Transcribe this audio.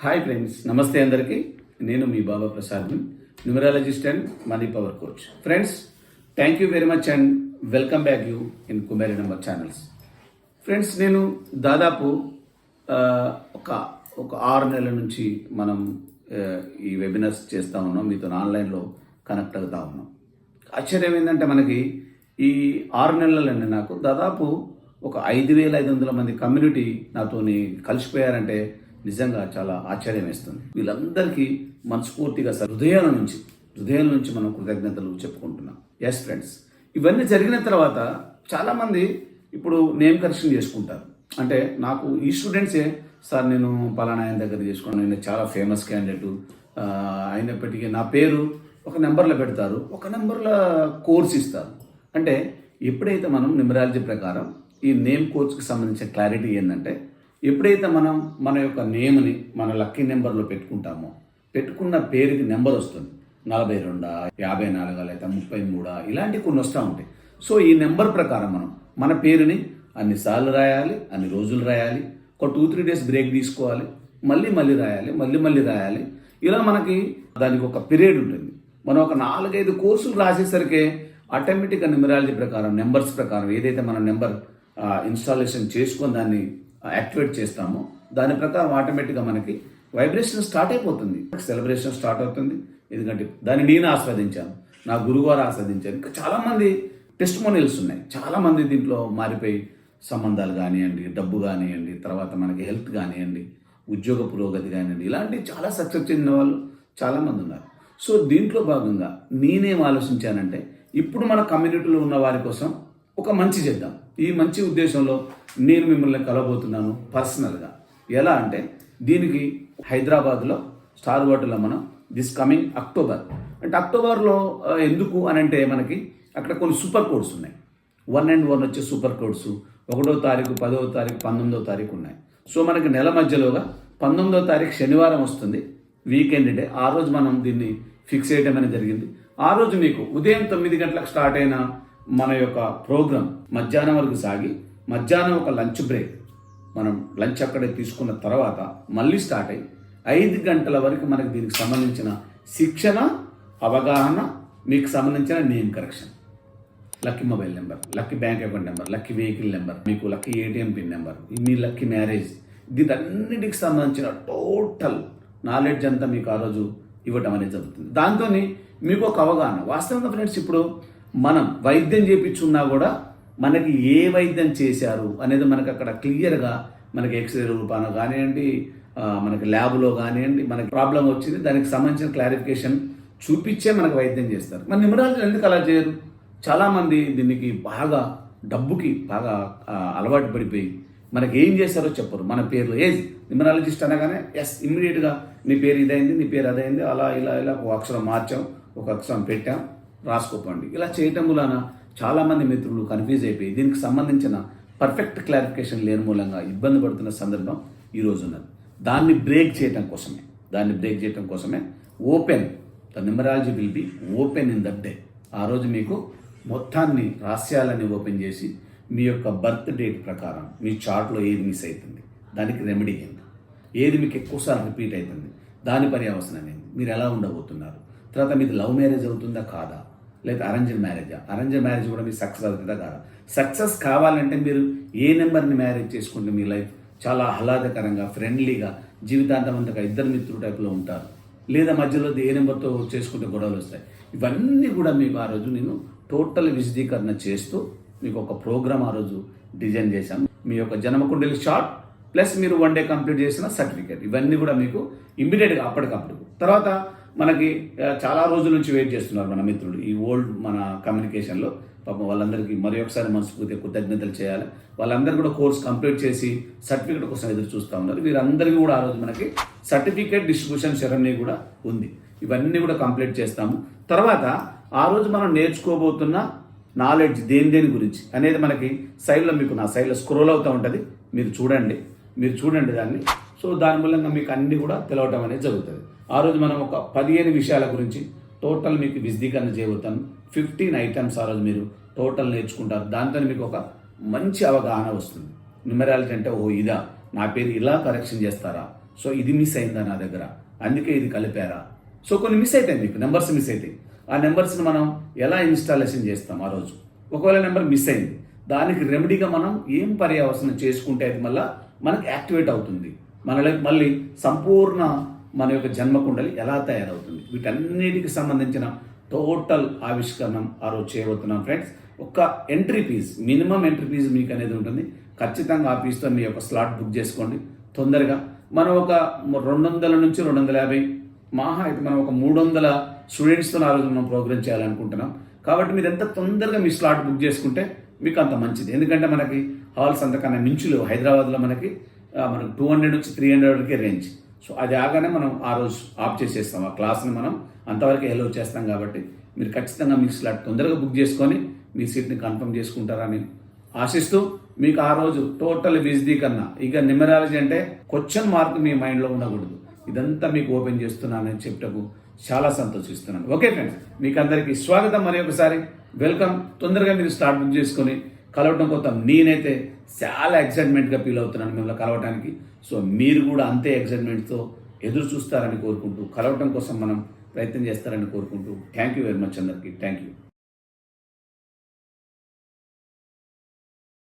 Hi friends, నమస్తే అందరికీ. నేను మీ Baba Prasad, numerologist and money power coach. Friends, thank you very much and welcome back you in Kumari number channels. Friends, నేను దాదాపు ఒక ఒక 6 నెలల నుంచి మనం ఈ వెబినార్స్ చేస్తూ ఉన్నాం, మీతో ఆన్లైన్లో కనెక్ట్ అవుతూ ఉన్నాం. ఆశ్చర్యం ఏంటంటే మనకి ఈ 6 నెలలన్నీ నాకు దాదాపు ఒక 5,500 మంది కమ్యూనిటీ నాతోని కలిసిపోయారంటే నిజంగా చాలా ఆశ్చర్యం వేస్తుంది. వీళ్ళందరికీ మనస్ఫూర్తిగా హృదయాల నుంచి మనం కృతజ్ఞతలు చెప్పుకుంటున్నాం. ఎస్ ఫ్రెండ్స్, ఇవన్నీ జరిగిన తర్వాత చాలామంది ఇప్పుడు నేమ్ కరెక్షన్ చేసుకుంటారు. అంటే నాకు ఈ స్టూడెంట్సే, సార్ నేను పలానా ఆయన దగ్గర చేసుకున్నాను, నేను చాలా ఫేమస్ క్యాండిడేటు అయినప్పటికీ నా పేరు ఒక నెంబర్లో పెడతారు, ఒక నెంబర్లో కోర్స్ ఇస్తారు. అంటే ఎప్పుడైతే మనం న్యూమరాలజీ ప్రకారం ఈ నేమ్ కోర్స్కి సంబంధించిన క్లారిటీ ఏంటంటే, ఎప్పుడైతే మనం మన యొక్క నేమ్ని మన లక్కీ నెంబర్లో పెట్టుకుంటామో, పెట్టుకున్న పేరుకి నెంబర్ వస్తుంది. 42, 54 లేదా 33 ఇలాంటివి కొన్ని వస్తూ ఉంటాయి. సో ఈ నెంబర్ ప్రకారం మనం మన పేరుని అన్నిసార్లు రాయాలి, అన్ని రోజులు రాయాలి, ఒక 2-3 డేస్ బ్రేక్ తీసుకోవాలి, మళ్ళీ రాయాలి, మళ్ళీ రాయాలి. ఇలా మనకి దానికి ఒక పీరియడ్ ఉంటుంది. మనం ఒక 4-5 కోర్సులు రాసేసరికి ఆటోమేటిక్గా న్యూమరాలజీ ప్రకారం నెంబర్స్ ప్రకారం ఏదైతే మనం నెంబర్ ఇన్స్టాలేషన్ చేసుకొని దాన్ని యాక్టివేట్ చేస్తామో దాని ప్రకారం ఆటోమేటిక్గా మనకి వైబ్రేషన్ స్టార్ట్ అయిపోతుంది, సెలబ్రేషన్ స్టార్ట్ అవుతుంది. ఎందుకంటే దాన్ని నేను ఆస్వాదించాను, నా గురువుగారు ఆస్వాదించాను. ఇంకా చాలామంది టెస్టిమోనియల్స్ ఉన్నాయి. చాలామంది దీంట్లో మారిపోయి సంబంధాలు కానివ్వండి, డబ్బు కానివ్వండి, తర్వాత మనకి హెల్త్ కానివ్వండి, ఉద్యోగ పురోగతి కానివ్వండి, ఇలాంటివి చాలా సక్సెస్ చెందిన వాళ్ళు చాలామంది ఉన్నారు. సో దీంట్లో భాగంగా నేనేం ఆలోచించానంటే, ఇప్పుడు మన కమ్యూనిటీలో ఉన్న వారి కోసం ఒక మంచి చేద్దాం. ఈ మంచి ఉద్దేశంలో నేను మిమ్మల్ని కలవబోతున్నాను పర్సనల్గా. ఎలా అంటే, దీనికి హైదరాబాద్లో స్టార్ హోటల్లో మనం దిస్ కమింగ్ అక్టోబర్, అంటే అక్టోబర్లో ఎందుకు అని అంటే మనకి అక్కడ కొన్ని సూపర్ కోడ్స్ ఉన్నాయి. 1 and 1 వచ్చే సూపర్ కోడ్స్ 1వ తారీఖు, 10వ తారీఖు, 19వ తారీఖు ఉన్నాయి. సో మనకి నెల మధ్యలోగా 19వ తారీఖు శనివారం వస్తుంది, వీకెండ్ డే. ఆ రోజు మనం దీన్ని ఫిక్స్ చేయడం అనేది జరిగింది. ఆ రోజు మీకు ఉదయం 9 గంటలకు స్టార్ట్ అయిన మన యొక్క ప్రోగ్రామ్ మధ్యాహ్నం వరకు సాగి, మధ్యాహ్నం ఒక లంచ్ బ్రేక్, మనం లంచ్ అక్కడే తీసుకున్న తర్వాత మళ్ళీ స్టార్ట్ అయ్యి 5 గంటల వరకు మనకి దీనికి సంబంధించిన శిక్షణ, అవగాహన, మీకు సంబంధించిన name correction, lucky mobile number, lucky bank account number, lucky vehicle number, మీకు లక్కీ ATM పిన్ నెంబర్, మీ లక్కీ మ్యారేజ్, దీటన్నిటికి సంబంధించిన టోటల్ నాలెడ్జ్ అంతా మీకు ఆ రోజు ఇవ్వటం అనేది జరుగుతుంది. దాంతో మీకు ఒక అవగాహన. వాస్తవంగా ఫ్రెండ్స్, ఇప్పుడు మనం వైద్యం చేయించున్నా కూడా మనకి ఏ వైద్యం చేశారు అనేది మనకు అక్కడ క్లియర్గా మనకి ఎక్స్రే రూపాన కానివ్వండి, మనకి ల్యాబ్లో కానివ్వండి, మనకి ప్రాబ్లం వచ్చింది దానికి సంబంధించిన క్లారిఫికేషన్ చూపించే మనకు వైద్యం చేస్తారు. మన న్యూమరాలజీ ఎందుకు అలా చేయరు? చాలామంది దీనికి బాగా డబ్బుకి బాగా అలవాటు పడిపోయి మనకి ఏం చేశారో చెప్పరు. మన పేర్లు ఏజ్ న్యూమరాలజిస్ట్ అనగానే ఎస్ ఇమ్మీడియట్గా నీ పేరు ఇదైంది, నీ పేరు అదైంది, అలా ఇలా ఒక అక్షరం మార్చాం, ఒక అక్షరం పెట్టాం, రాసుకోపండి. ఇలా చేయటం వలన చాలామంది మిత్రులు కన్ఫ్యూజ్ అయిపోయి దీనికి సంబంధించిన పర్ఫెక్ట్ క్లారిఫికేషన్ లేని మూలంగా ఇబ్బంది పడుతున్న సందర్భం ఈరోజు ఉన్నది. దాన్ని బ్రేక్ చేయటం కోసమే open the numerology will be open in that day. ఆ రోజు మీకు మొత్తాన్ని రహస్యాలని ఓపెన్ చేసి మీ యొక్క బర్త్ డేట్ ప్రకారం మీ చార్ట్లో ఏది మిస్ అవుతుంది, దానికి రెమెడీ ఏంటి, ఏది మీకు ఎక్కువసార్లు రిపీట్ అవుతుంది, దాని పర్యవసనం ఏంటి, మీరు ఎలా ఉండబోతున్నారు, తర్వాత మీది లవ్ మ్యారేజ్ అవుతుందా కాదా, లేదా అరేంజ్డ్ మ్యారేజా, అరేంజ్డ్ మ్యారేజ్ కూడా మీకు సక్సెస్ అవుతుందా కాదా. సక్సెస్ కావాలంటే మీరు ఏ నెంబర్ని మ్యారేజ్ చేసుకుంటే మీ లైఫ్ చాలా ఆహ్లాదకరంగా, ఫ్రెండ్లీగా, జీవితాంతమంతగా ఇద్దరు మిత్రుల టైప్లో ఉంటారు, లేదా మధ్యలో ఏ నెంబర్తో చేసుకుంటే గొడవలు వస్తాయి. ఇవన్నీ కూడా మీకు ఆ రోజు నేను టోటల్ విశదీకరణ చేస్తూ మీకు ఒక ప్రోగ్రామ్ ఆ రోజు డిజైన్ చేశాను. మీ యొక్క జన్మకుండలి షార్ట్ ప్లస్ మీరు 1 డే కంప్లీట్ చేసిన సర్టిఫికేట్, ఇవన్నీ కూడా మీకు ఇమ్మీడియట్గా అప్పటికప్పుడు. తర్వాత మనకి చాలా రోజుల నుంచి వెయిట్ చేస్తున్నారు మన మిత్రులు ఈ ఓల్డ్ మన కమ్యూనికేషన్లో. పాపం వాళ్ళందరికీ మరి ఒకసారి మనస్ఫూర్తిగా కృతజ్ఞతలు చేయాలి. వాళ్ళందరూ కూడా కోర్స్ కంప్లీట్ చేసి సర్టిఫికేట్ కోసం ఎదురు చూస్తూ ఉన్నారు. వీరందరికీ కూడా ఆ రోజు మనకి సర్టిఫికేట్ డిస్ట్రిబ్యూషన్ సెరమనీ కూడా ఉంది. ఇవన్నీ కూడా కంప్లీట్ చేస్తాము. తర్వాత ఆ రోజు మనం నేర్చుకోబోతున్న నాలెడ్జ్ దేని గురించి అనేది మనకి సైడ్లో మీకు నా సైడ్లో స్క్రోల్ అవుతూ ఉంటుంది, మీరు చూడండి దాన్ని. సో దాని మూలంగా మీకు అన్నీ కూడా తెలవటం అనేది జరుగుతుంది. ఆ రోజు మనం ఒక 15 విషయాల గురించి టోటల్ మీకు విశదీకరణ చేయబోతాను. 15 ఐటమ్స్ ఆ రోజు మీరు టోటల్ నేర్చుకుంటారు. దాంతో మీకు ఒక మంచి అవగాహన వస్తుంది. న్యూమరాలజీ అంటే ఓహో ఇదా, నా పేరు ఇలా కరెక్షన్ చేస్తారా, సో ఇది మిస్ అయిందా నా దగ్గర, అందుకే ఇది కలిపారా. సో కొన్ని మిస్ అవుతాయి, మీకు నెంబర్స్ మిస్ అవుతాయి. ఆ నెంబర్స్ని మనం ఎలా ఇన్స్టాలేషన్ చేస్తాం ఆ రోజు. ఒకవేళ నెంబర్ మిస్ అయింది, దానికి రెమెడీగా మనం ఏం పర్యావసనం చేసుకుంటే అది మళ్ళీ మనకి యాక్టివేట్ అవుతుంది, మనకి మళ్ళీ సంపూర్ణ మన యొక్క జన్మకుండలి ఎలా తయారవుతుంది, వీటన్నిటికి సంబంధించిన టోటల్ ఆవిష్కరణం ఆ రోజు చేయబోతున్నాం ఫ్రెండ్స్. ఒక్క entry fee, minimum entry fee మీకు అనేది ఉంటుంది. ఖచ్చితంగా ఆ ఫీజుతో మీ యొక్క స్లాట్ బుక్ చేసుకోండి తొందరగా. మనం ఒక 200 నుంచి 250, మహా అయితే మనం ఒక 300 స్టూడెంట్స్తో ఆ రోజు మనం ప్రోగ్రామ్ చేయాలనుకుంటున్నాం. కాబట్టి మీరు ఎంత తొందరగా మీ స్లాట్ బుక్ చేసుకుంటే మీకు అంత మంచిది. ఎందుకంటే మనకి హాల్స్ అంతకన్నా మించులు హైదరాబాద్లో మనకి 200 నుంచి 300 వరకే రేంజ్. సో అది ఆగానే మనం ఆ రోజు ఆఫ్ చేసేస్తాం, ఆ క్లాస్ని మనం అంతవరకు ఎలో చేస్తాం. కాబట్టి మీరు ఖచ్చితంగా మీ స్లాట్ తొందరగా బుక్ చేసుకొని మీ సీట్ని కన్ఫర్మ్ చేసుకుంటారని ఆశిస్తూ, మీకు ఆ రోజు టోటల్ విజదీకరణ, ఇక న్యూమరాలజీ అంటే క్వశ్చన్ మార్క్ మీ మైండ్లో ఉండకూడదు. ఇదంతా మీకు ఓపెన్ చేస్తున్నానని చెప్పటకు చాలా సంతోషిస్తున్నాను. ఓకే ఫ్రెండ్స్, మీకు అందరికీ స్వాగతం, మరి ఒకసారి వెల్కమ్. తొందరగా మీరు స్లాట్ బుక్ చేసుకొని కలవటం కోసం నేనైతే చాలా ఎక్సైట్మెంట్గా ఫీల్ అవుతున్నాను మిమ్మల్ని కలవటానికి. సో మీరు కూడా అంతే ఎక్సైట్మెంట్తో ఎదురు చూస్తారని కోరుకుంటూ, కలవటం కోసం మనం ప్రయత్నం చేస్తారని కోరుకుంటూ, థ్యాంక్ యూ వెరీ మచ్ అందరికీ. Thank you.